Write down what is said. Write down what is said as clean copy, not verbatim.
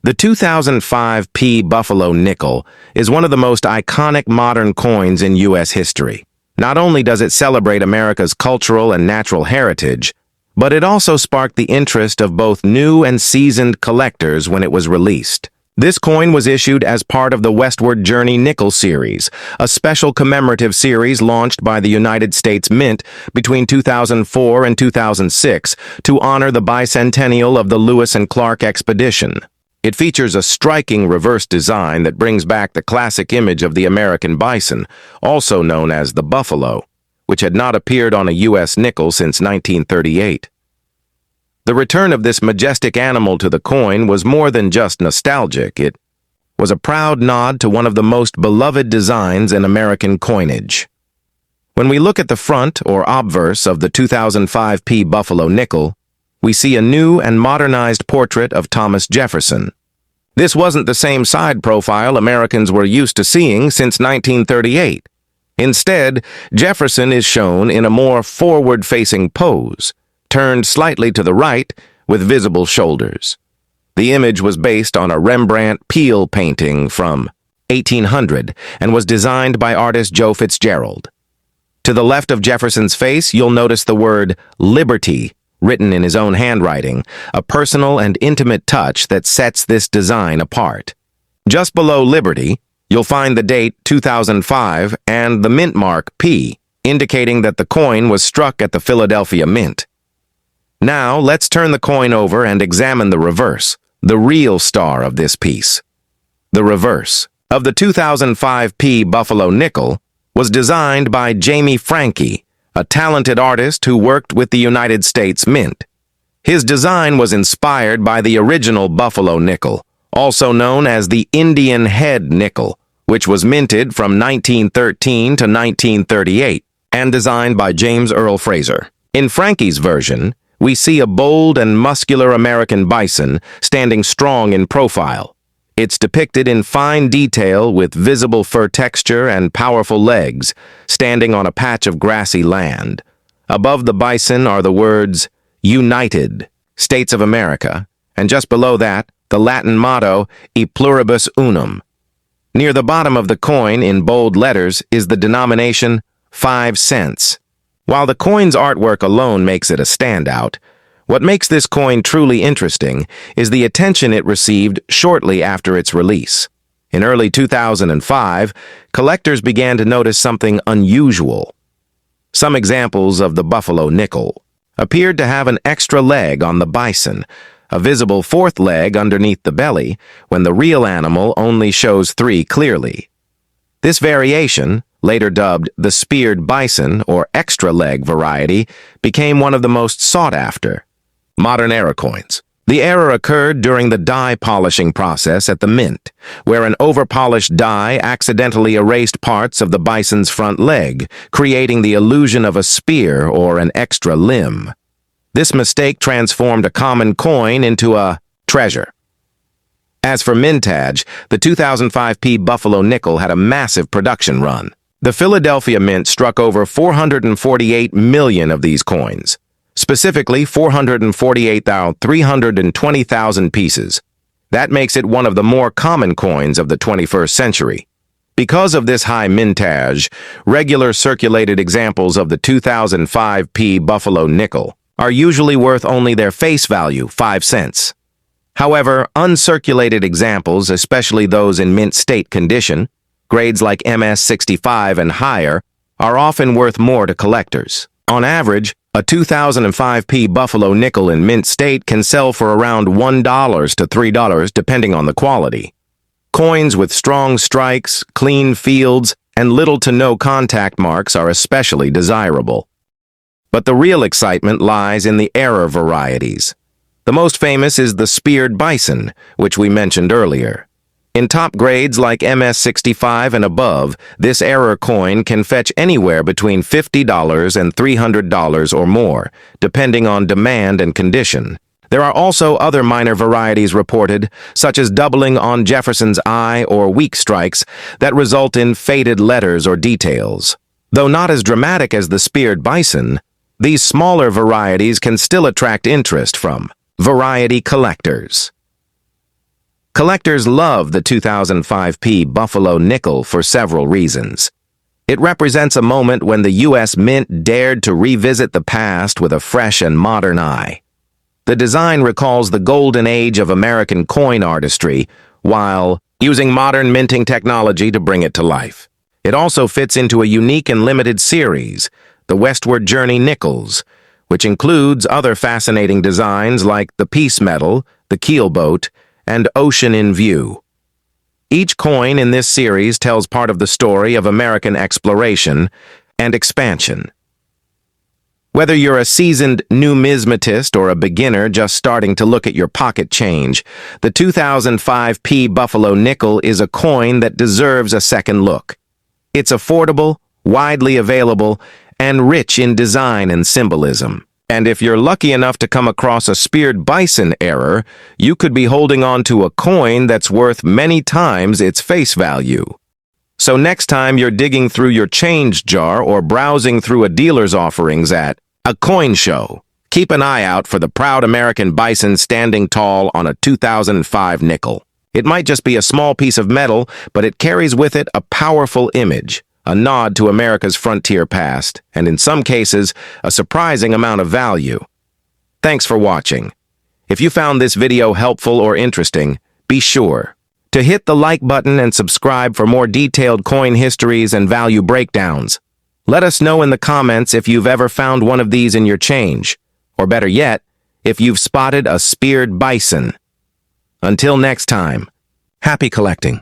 The 2005 P Buffalo nickel is one of the most iconic modern coins in U.S. history. Not only does it celebrate America's cultural and natural heritage, but it also sparked the interest of both new and seasoned collectors when it was released. This coin was issued as part of the Westward Journey Nickel Series, a special commemorative series launched by the United States Mint between 2004 and 2006 to honor the bicentennial of the Lewis and Clark expedition. It features a striking reverse design that brings back the classic image of the American bison, also known as the buffalo, which had not appeared on a U.S. nickel since 1938. The return of this majestic animal to the coin was more than just nostalgic. It was a proud nod to one of the most beloved designs in American coinage. When we look at the front or obverse of the 2005 P Buffalo nickel, we see a new and modernized portrait of Thomas Jefferson. This wasn't the same side profile Americans were used to seeing since 1938. Instead, Jefferson is shown in a more forward-facing pose, turned slightly to the right with visible shoulders. The image was based on a Rembrandt Peale painting from 1800 and was designed by artist Joe Fitzgerald. To the left of Jefferson's face, you'll notice the word Liberty written in his own handwriting, a personal and intimate touch that sets this design apart. Just below Liberty, you'll find the date 2005 and the mint mark P, indicating that the coin was struck at the Philadelphia Mint. Now, let's turn the coin over and examine the reverse, the real star of this piece. The reverse of the 2005 P Buffalo nickel was designed by Jamie Franke, a talented artist who worked with the United States Mint. His design was inspired by the original Buffalo nickel, also known as the Indian Head nickel, which was minted from 1913 to 1938 and designed by James Earl Fraser. In Franke's version, we see a bold and muscular American bison standing strong in profile. It's depicted in fine detail with visible fur texture and powerful legs, standing on a patch of grassy land. Above the bison are the words, United, States of America, and just below that, the Latin motto, E pluribus unum. Near the bottom of the coin, in bold letters, is the denomination 5 cents. While the coin's artwork alone makes it a standout, what makes this coin truly interesting is the attention it received shortly after its release. In early 2005, collectors began to notice something unusual. Some examples of the Buffalo nickel appeared to have an extra leg on the bison, a visible fourth leg underneath the belly, when the real animal only shows 3 clearly. This variation, later dubbed the speared bison or extra leg variety, became one of the most sought after. Modern era coins. The error occurred during the die polishing process at the Mint, where an overpolished die accidentally erased parts of the bison's front leg, creating the illusion of a spear or an extra limb. This mistake transformed a common coin into a treasure. As for mintage, the 2005 P Buffalo nickel had a massive production run. The Philadelphia Mint struck over 448 million of these coins, specifically 448,320,000 pieces. That makes it one of the more common coins of the 21st century. Because of this high mintage, regular circulated examples of the 2005 P Buffalo nickel are usually worth only their face value, 5 cents. However, uncirculated examples, especially those in mint state condition, grades like MS65 and higher, are often worth more to collectors. On average, a 2005 P Buffalo nickel in mint state can sell for around $1 to $3 depending on the quality. Coins with strong strikes, clean fields, and little to no contact marks are especially desirable. But the real excitement lies in the error varieties. The most famous is the speared bison, which we mentioned earlier. In top grades like MS65 and above, this error coin can fetch anywhere between $50 and $300 or more, depending on demand and condition. There are also other minor varieties reported, such as doubling on Jefferson's eye or weak strikes, that result in faded letters or details. Though not as dramatic as the speared bison, these smaller varieties can still attract interest from variety collectors. Collectors love the 2005p Buffalo nickel for several reasons. It represents a moment when the U.S. Mint dared to revisit the past with a fresh and modern eye. The design recalls the golden age of American coin artistry, while using modern minting technology to bring it to life. It also fits into a unique and limited series, the Westward Journey Nickels, which includes other fascinating designs like the Peace Medal, the Keelboat, and Ocean in View. Each coin in this series tells part of the story of American exploration and expansion. Whether you're a seasoned numismatist or a beginner just starting to look at your pocket change, the 2005p Buffalo nickel is a coin that deserves a second look. It's affordable, widely available, and rich in design and symbolism. And if you're lucky enough to come across a speared bison error, you could be holding on to a coin that's worth many times its face value. So next time you're digging through your change jar or browsing through a dealer's offerings at a coin show, keep an eye out for the proud American bison standing tall on a 2005 nickel. It might just be a small piece of metal, but it carries with it a powerful image, a nod to America's frontier past, and in some cases, a surprising amount of value. Thanks for watching. If you found this video helpful or interesting, be sure to hit the like button and subscribe for more detailed coin histories and value breakdowns. Let us know in the comments if you've ever found one of these in your change, or better yet, if you've spotted a speared bison. Until next time, happy collecting.